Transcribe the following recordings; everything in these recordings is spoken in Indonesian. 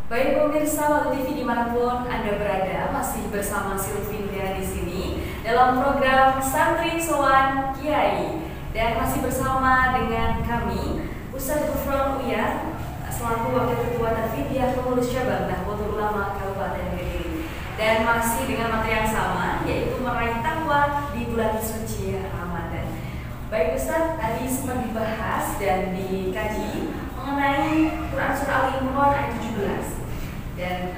Baik pemirsa Walu TV dimanapun Anda berada, masih bersama Sylvie Nuliana di sini dalam program Santri Sowan Kiai, dan masih bersama dengan kami Ustadz Gufron Uyan selaku Wakil Ketua Tanfidiyah Pengurus Cabang Nahdlatul Ulama Kabupaten Kediri, dan masih dengan materi yang sama, yaitu meraih takwa di bulan suci Ramadan. Baik Ustadz, tadi sempat dibahas dan dikaji mengenai Quran Surah Al-Imran ayat 17 dan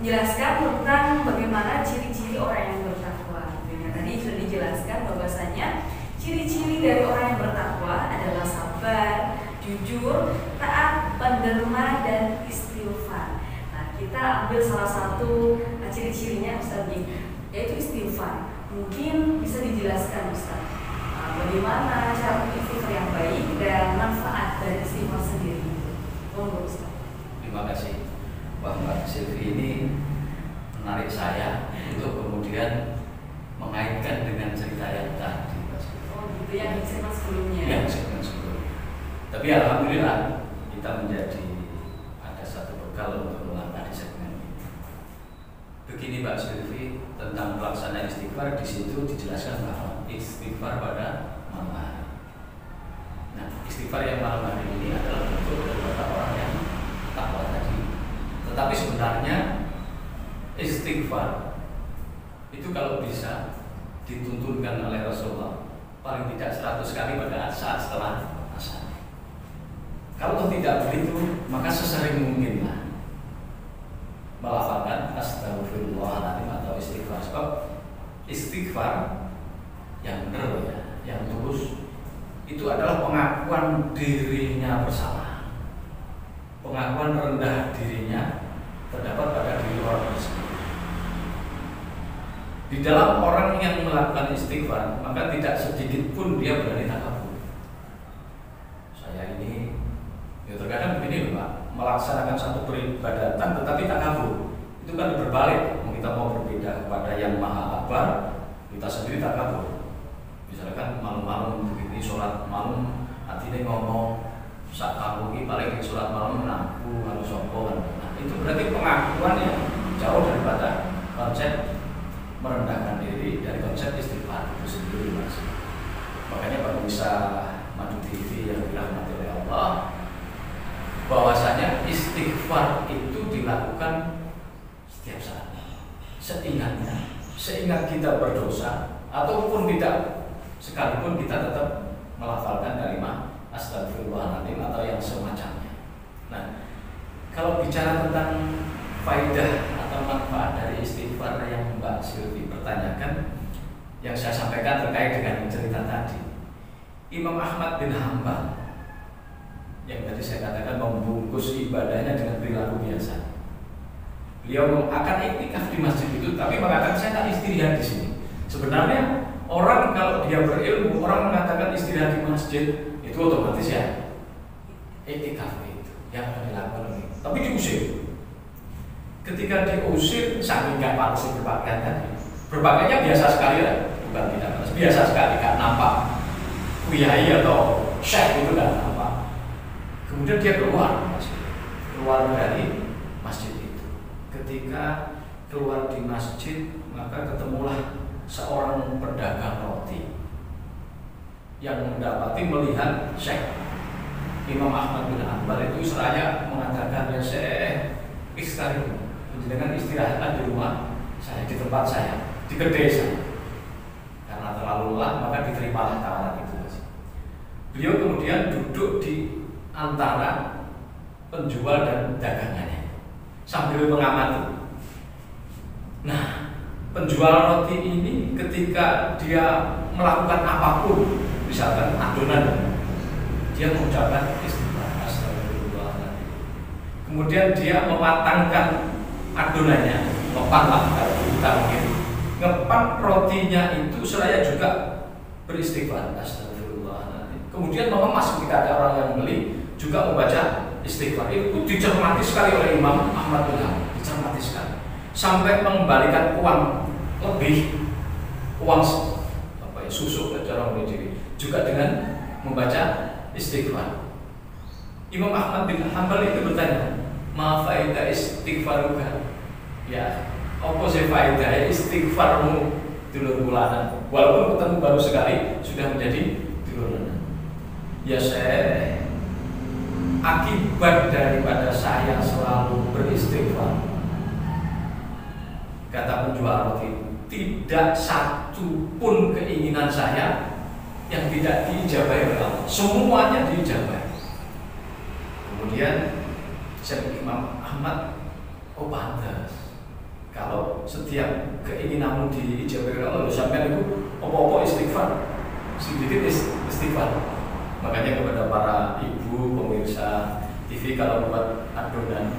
menjelaskan tentang bagaimana ciri-ciri orang yang bertakwa. Tadi sudah dijelaskan bahwasanya ciri-ciri dari orang yang bertakwa adalah sabar, jujur, taat, penderma, dan istighfar. Nah, kita ambil salah satu ciri-cirinya Ustaz, yaitu istighfar. Mungkin bisa dijelaskan Ustaz, bagaimana cara beristighfar yang baik dan manfaat dari istighfar sendiri. Monggo Ustaz. Terima kasih. Mbak Sylvie ini menarik saya untuk kemudian mengaitkan dengan cerita yang tadi. Oh gitu, yang segmen sebelumnya. Yang segmen sebelumnya. Tapi alhamdulillah kita menjadi ada satu bekal untuk melangkah di segmen ini. Begini Mbak Sylvie, tentang pelaksanaan istighfar di situ dijelaskan bahwa istighfar pada malam hari. Nah, istighfar yang malam hari ini adalah bentuk daripada orang yang takwa tadi. Tetapi sebenarnya istighfar itu kalau bisa dituntunkan oleh Rasulullah paling tidak 100 kali pada saat setelah asar. Kalau tidak begitu, maka sesering mungkinlah melafalkan astagfirullahaladzim atau istighfar. Sebab istighfar yang benar ya, yang tulus itu adalah pengakuan dirinya bersalah, pengakuan rendah dirinya terdapat pada diri orang tersebut. Di dalam orang yang melakukan istighfar, maka tidak sedikit pun dia berani takabur. Saya ini, ya terkadang begini Pak, melaksanakan satu peribadatan tetapi takabur. Itu kan berbalik. Kita mau berbeda kepada yang maha akbar, kita sendiri takabur. Misalkan malam-malam begini sholat malam, hatinya ngomong saat kamu ini paling sholat malam menampu harus sombong. Nah, itu berarti pengakuan yang jauh daripada konsep merendahkan diri dari konsep istighfar itu sendiri Mas. Makanya kalau bisa Madu TV yang dirahmati oleh Allah, bahwasanya istighfar itu dilakukan setiap saat, seingatnya, seingat kita berdosa ataupun tidak, sekalipun kita tetap melafalkan kalimat astagfirullahaladzim atau yang semacamnya. Nah, kalau bicara tentang faidah atau manfaat dari istighfar yang Mbak Sylvie pertanyakan, yang saya sampaikan terkait dengan cerita tadi, Imam Ahmad bin Hanbal yang tadi saya katakan membungkus ibadahnya dengan perilaku biasa. Beliau akan iktikaf di masjid itu, tapi mengatakan saya tak istirahat di sini. Sebenarnya orang kalau dia berilmu, orang mengatakan istirahat di masjid itu otomatis ya iktikaf itu yang akan dilakukan ini. Tapi diusir. Ketika diusir, saking nggak pantas berpakaian tadi, berpakaiannya biasa sekali lah, bukan tidak pantas, biasa sekali, nggak nampak kiai atau syekh itu nggak nampak. Kemudian dia keluar dari masjid itu. Ketika keluar di masjid, maka ketemulah seorang pedagang roti yang mendapati melihat Syekh Imam Ahmad bin Hanbal itu seraya mengatakan, ya Syekh, dengan istirahatlah di rumah saya, di tempat saya, di kedai saya. Karena terlalu lelah, maka diterimalah tawaran itu. Beliau kemudian duduk di antara penjual dan dagangannya sambil mengamati. Nah, penjual roti ini ketika dia melakukan apapun, misalkan adonan, dia mengucapkan istighfar astagfirullahaladzim. Kemudian dia mematangkan adonannya, ngepanlah kalau kita mungkin ngepan rotinya itu seraya juga beristighfar astagfirullahaladzim. Kemudian mengemas ketika ada orang yang beli juga membaca istighfar. Itu dicermati sekali oleh Imam Ahmad bin Hanbal, dicermati sekali sampai mengembalikan uang lebih, uang susu ke orang berdiri juga dengan membaca istighfar. Imam Ahmad bin Hanbal itu bertanya, ma faida istighfaruka. Ya, apa sih faedah istighfarmu dulur kulanan? Walaupun ketemu baru sekali sudah menjadi duluran. Ya saya akibat daripada saya selalu beristighfar. Kata penjual roti, tidak satu pun keinginan saya yang tidak diijabahi oleh Allah. Semuanya diijabahi. Kemudian Syekh Imam Ahmad, oh pantas kalau setiap keinginanmu diijabahi oleh Allah, sampai itu apa-apa istighfar, sedikit istighfar. Makanya kepada para ibu pemirsa TV, kalau buat adonan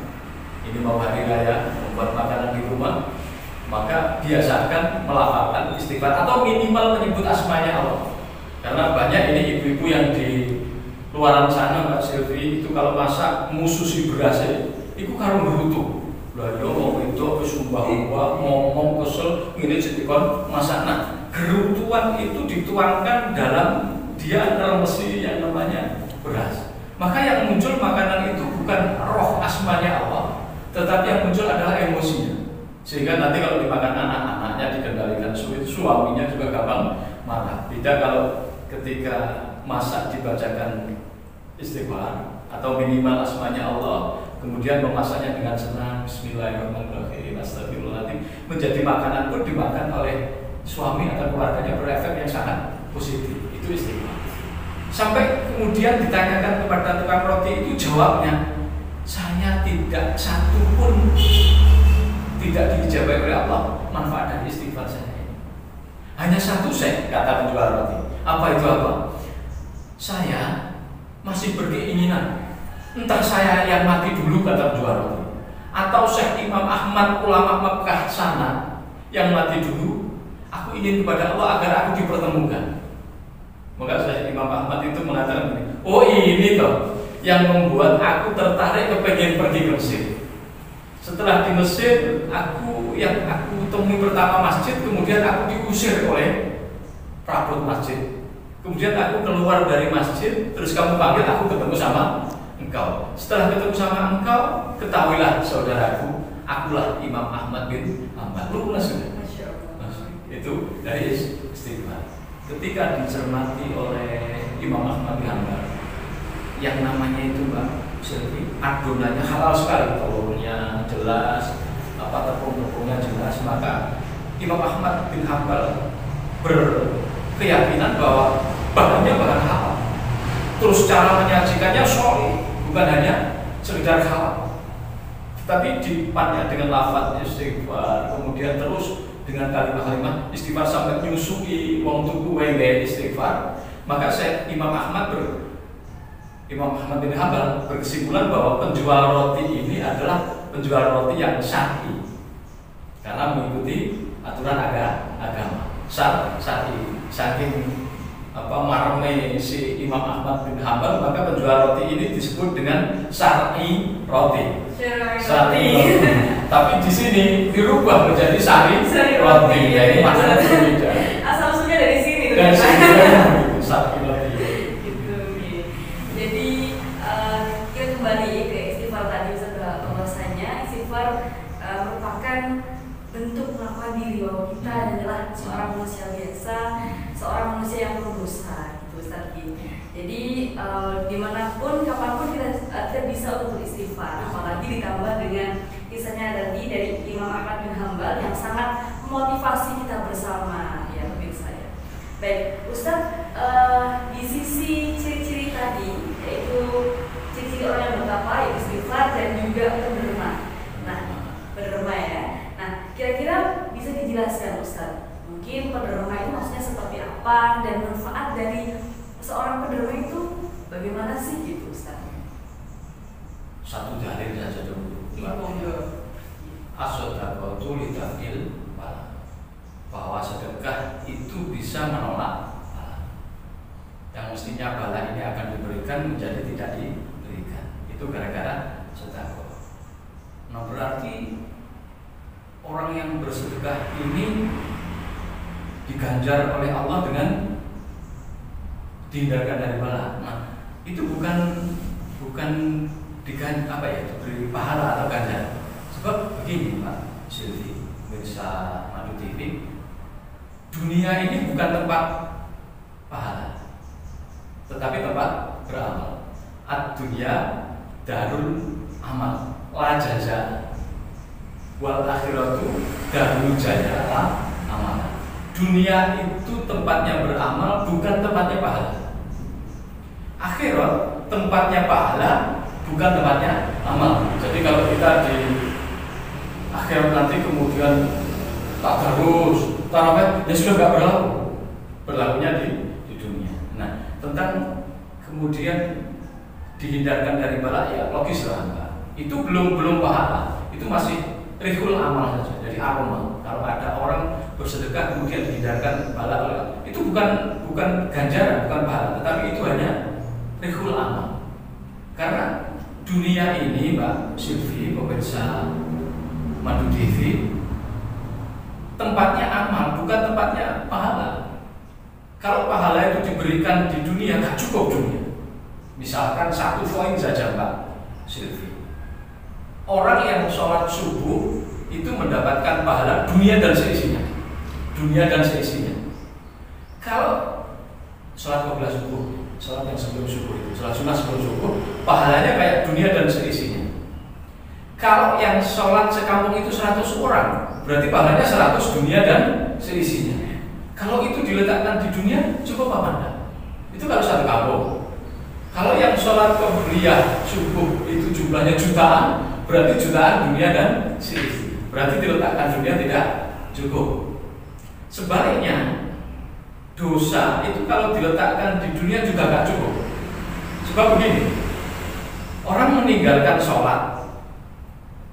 ini mau hari raya, membuat makanan di rumah, maka biasakan melafalkan istighfar atau minimal menyebut asmanya Allah. Karena banyak ini ibu-ibu yang di luaran sana, Mbak Silvi, itu kalau masak mususi berasnya, itu karung berutuh. Lah yo wong wedok wis umbah-umbah ngomong kesel ngene cetikon masak. Nah, gerutuan itu dituangkan dalam dia remesi yang namanya beras. Maka yang muncul makanan itu bukan roh asmanya Allah, tetapi yang muncul adalah emosinya. Sehingga nanti kalau dimakan anak-anaknya dikendalikan sulit, suaminya juga gampang marah. Beda kalau ketika masak dibacakan istighfar atau minimal asmanya Allah, kemudian memasaknya dengan senang, bismillahirrahmanirrahim, astagfirullahaladzim, menjadi makanan pun dimakan oleh suami atau keluarganya, berefek yang sangat positif. Itu istighfar. Sampai kemudian ditanyakan kepada tukang roti itu, jawabnya, saya tidak satu pun tidak diijabahi oleh Allah manfaat dari istighfar saya ini. Hanya satu saya, kata penjual roti. Apa itu apa? Saya masih berkeinginan, entah saya yang mati dulu, kata penjual roti, atau Syekh Imam Ahmad ulama Mekah sana yang mati dulu. Aku ingin kepada Allah agar aku dipertemukan. Maka Syekh Imam Ahmad itu mengatakan begini, oh ini toh yang membuat aku tertarik kepengen pergi ke Mesir. Setelah di Mesir, aku temui pertama masjid, kemudian aku diusir oleh perabot masjid. Kemudian aku keluar dari masjid, terus kamu panggil, aku ketemu sama engkau. Setelah ketemu sama engkau, ketahuilah saudaraku, akulah Imam Ahmad bin Hanbal. Lupa sudah. Itu dari istighfar. Ketika dicermati oleh Imam Ahmad bin Hanbal, yang namanya itu Mbak Silvi, adonannya halal sekali, telurnya jelas, tepung-tepungnya jelas, maka Imam Ahmad bin Hanbal berkeyakinan bahwa bahannya bahan halal. Terus cara menyajikannya sholih, bukan hanya sekedar halal, tapi dipannya dengan lafaz istighfar, kemudian terus dengan kalimat-kalimat istighfar sampai nyusui wong tuku wae istighfar. Maka Imam Ahmad bin Hanbal berkesimpulan bahwa penjual roti ini adalah penjual roti yang syar'i karena mengikuti aturan agama syar'i. Saking marme si Imam Ahmad bin Hanbal, maka penjual roti ini disebut dengan syar'i roti. Syar'i. Tapi di sini dirubah menjadi sari roti. Jadi maknanya berbeda. Asal usulnya dari sini. Dari sini syar'i roti. Jadi kita kembali ke istighfar tadi, setelah bahwasanya istighfar merupakan bentuk pengakuan diri bahwa kita adalah seorang manusia biasa, seorang manusia yang berdosa, gitu Ustaz. Jadi dimanapun, kapanpun kita bisa untuk istighfar, apalagi ditambah dengan kisahnya tadi dari Imam Ahmad bin Hanbal yang sangat memotivasi kita bersama, ya pemirsa ya. Baik, Ustaz, di sisi ciri-ciri tadi, yaitu ciri-ciri orang yang bertakwa, yaitu istighfar dan juga penderma. Nah, penderma ya. Nah, kira-kira bisa dijelaskan Ustaz, mungkin penderma itu maksudnya seperti apa dan manfaat dari seorang penderma itu bagaimana sih gitu Ustaz? Satu dalil saja dulu. As-shadaqatu litafil bala, bahwa sedekah itu bisa menolak bala. Yang mestinya bala ini akan diberikan menjadi tidak diberikan. Itu gara-gara sedekah. Nah, berarti orang yang bersedekah ini diganjar oleh Allah dengan dihindarkan dari bala. Nah, itu bukan diberi pahala atau ganjaran. Sebab begini Pak Silvi, pemirsa Madu TV, dunia ini bukan tempat pahala, tetapi tempat beramal. Ad-dunya darul amal, la jaza, wal akhiratu darul jaya la amal. Dunia itu tempatnya beramal, bukan tempatnya pahala. Akhirat tempatnya pahala, bukan tempatnya amal. Jadi kalau kita di akhirat nanti kemudian tak terus tarawih, ya sudah nggak berlakunya di dunia. Nah, tentang kemudian dihindarkan dari bala, ya logis lah Mbak. Itu belum pahala, itu masih rihul amal saja. Jadi amal. Kalau ada orang bersedekah kemudian dihindarkan bala, itu bukan ganjaran, bukan pahala, tetapi itu hanya rihul amal. Karena dunia ini Mbak Silvi, pemirsa Madu TV, tempatnya amal, bukan tempatnya pahala. Kalau pahala itu diberikan di dunia, tak cukup dunia. Misalkan 1 poin saja Mbak Silvi, orang yang sholat subuh itu mendapatkan pahala dunia dan seisinya. Dunia dan seisinya. Kalau sholat 12 subuh, sholat yang sebelum subuh itu, sholat sunnah sebelum subuh, pahalanya kayak dunia dan seisinya. Kalau yang sholat sekampung itu 100 orang, berarti pahalanya 100 dunia dan seisinya. Kalau itu diletakkan di dunia, cukup apa enggak? Itu kalau satu kampung. Kalau yang sholat qobliyah subuh itu jumlahnya jutaan, berarti jutaan dunia dan seisi. Berarti diletakkan dunia tidak cukup. Sebaliknya, dosa itu kalau diletakkan di dunia juga nggak cukup. Sebab begini, orang meninggalkan sholat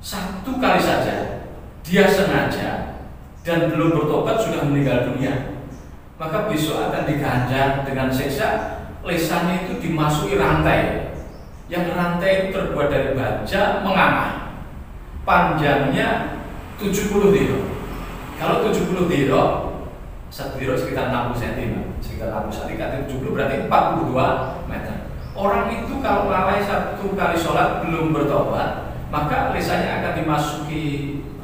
1 kali saja, dia sengaja dan belum bertobat sudah meninggal dunia, maka besok akan diganjar dengan siksa. Lesannya itu dimasuki rantai, yang rantai itu terbuat dari baja mengamah, panjangnya 70 diro. Kalau 70 diro, 1 diro sekitar 60 cm, sekitar 60 cm, 70 berarti 42 meter. Orang itu kalau lalai 1 kali sholat belum bertobat, maka lesannya akan dimasuki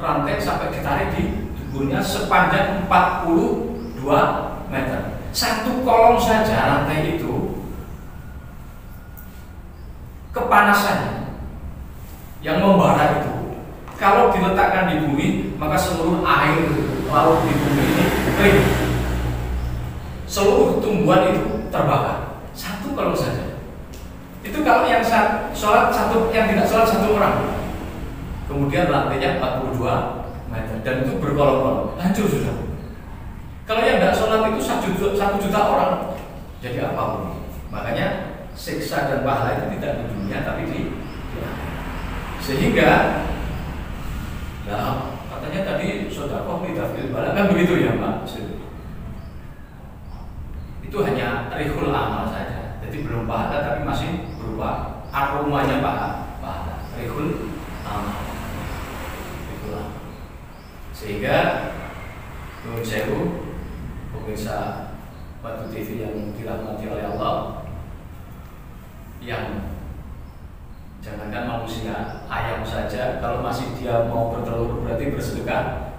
rantai sampai ditarik di tubuhnya sepanjang 42 meter. 1 kolong saja rantai itu, kepanasannya yang membara itu, kalau diletakkan di bumi, maka seluruh air laut di bumi ini kering, seluruh tumbuhan itu terbakar. 1 kolong saja. Itu kalau yang sholat yang tidak sholat 1 orang. Kemudian lantainya 42 meter dan itu berkolong-kolong, hancur sudah. Kalau yang tidak sholat itu 1 juta orang, jadi apa pun. Makanya siksa dan pahala itu tidak di dunia tapi di akhirat. Sehingga, nah katanya tadi sedekah lidafil bala, kan begitu ya Mbak? Itu hanya rihul amal saja, jadi belum pahala tapi masih berupa aromanya pahala. Rihul amal. Sehingga menurut saya, pemirsa Madu TV yang dirahmati oleh Allah, yang jangankan manusia, ayam saja kalau masih dia mau bertelur berarti bersedekah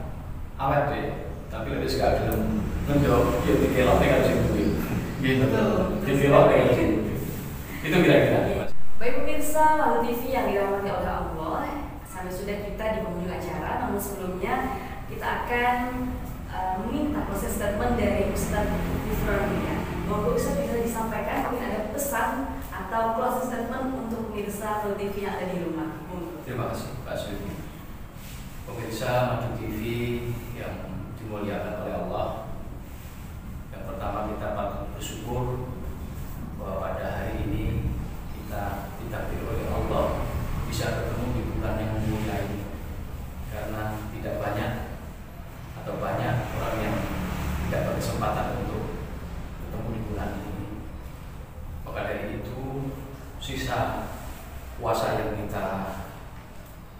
awet deh. Tapi lebih sekali dalam mendok ya dikelok dengan sendiri, gitu. Dikelok dengan sendiri. Itu kira-kira. Baik pemirsa Madu TV yang dirahmati oleh Allah, sampai sudah kita di penghujung acara. Namun sebelumnya kita akan meminta proses statement dari Ustaz Yusra. Mohon Ustaz bisa disampaikan, mungkin ada pesan atau closing statement untuk pemirsa Madu TV yang ada di rumah. Terima kasih Pak Sudi. Pemirsa Madu TV yang dimuliakan oleh Allah, yang pertama kita patut bersyukur bahwa pada hari ini kita ditakdir oleh Allah bisa ketemu di bulan yang mulia ini, karena tidak banyak atau banyak orang yang tidak berkesempatan untuk ketemu di bulan ini. Maka dari itu, sisa puasa yang kita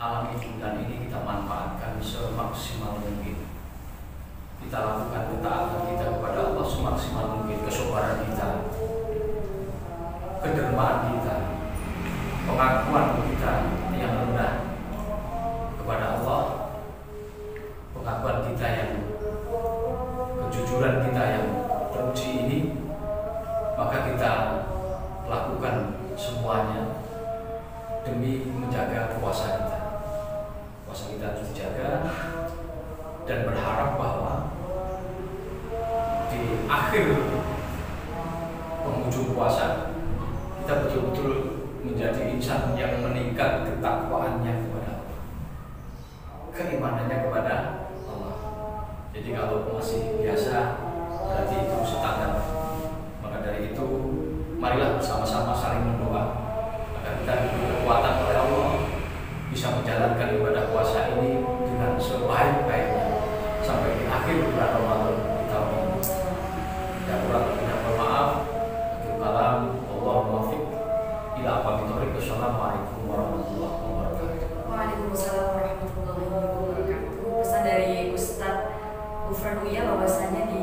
alami di bulan ini kita manfaatkan semaksimal mungkin. Kita lakukan ketaatan kita kepada Allah semaksimal mungkin, kesabaran kita, kedermaan kita, pengakuan kita maka kita lakukan semuanya demi menjaga puasa kita. Puasa kita harus dijaga dan berharap bahwa di akhir penghujung puasa kita betul-betul menjadi insan yang meningkat ketakwaannya kepada Allah, keimanannya kepada Allah. Jadi kalau masih biasa berarti itu setengah. Maka dari itu marilah bersama-sama saling berdoa agar kita diberi kekuatan oleh Allah bisa menjalankan ibadah puasa ini dengan sebaik-baiknya sampai di akhir bulan Ramadan di tahun ini. Ya kurang lebihnya mohon maaf. Akhir kalam, Allahumma muwaffiq ila aqwamit thoriq. Wassalamualaikum warahmatullahi wabarakatuh. Waalaikumsalam warahmatullahi wabarakatuh. Pesan dari Ustadz Gufran Uya bahwasanya di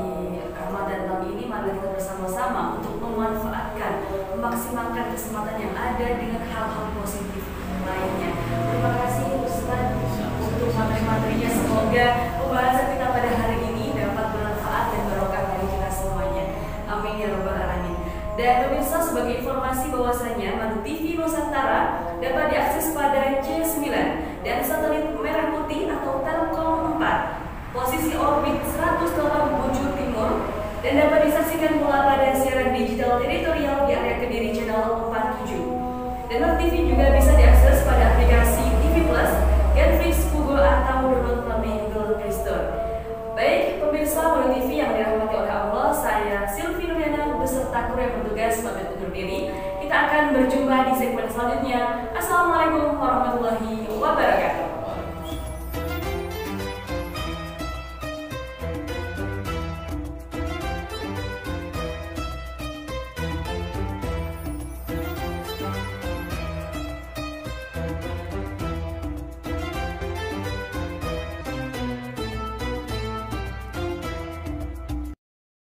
Ramadan tahun ini mari kita bersama-sama untuk memanfaatkan, memaksimalkan kesempatan yang ada dengan hal-hal positif lainnya. Terima kasih Ustadz untuk materi-materinya. Semoga pembahasan kita pada hari ini dapat bermanfaat dan barokah bagi kita semuanya. Amin ya rabbal alamin. Dan pemirsa, sebagai informasi bahwasanya Madu TV Nusantara dapat diakses pada C9 dan satelit merah putih atau Telkom 4, posisi orbit 187 timur, dan dapat disaksikan pula pada siaran digital teritorial di area Kediri channel 47. Dan Madu TV juga bisa diakses pada aplikasi TV Plus, Netflix, Google atau download melalui Google Play Store. Baik pemirsa Madu TV yang dirahmati oleh Allah, saya Silvi Nuriana beserta kru yang bertugas pamit undur diri. Kita akan berjumpa di segmen selanjutnya. Assalamualaikum warahmatullahi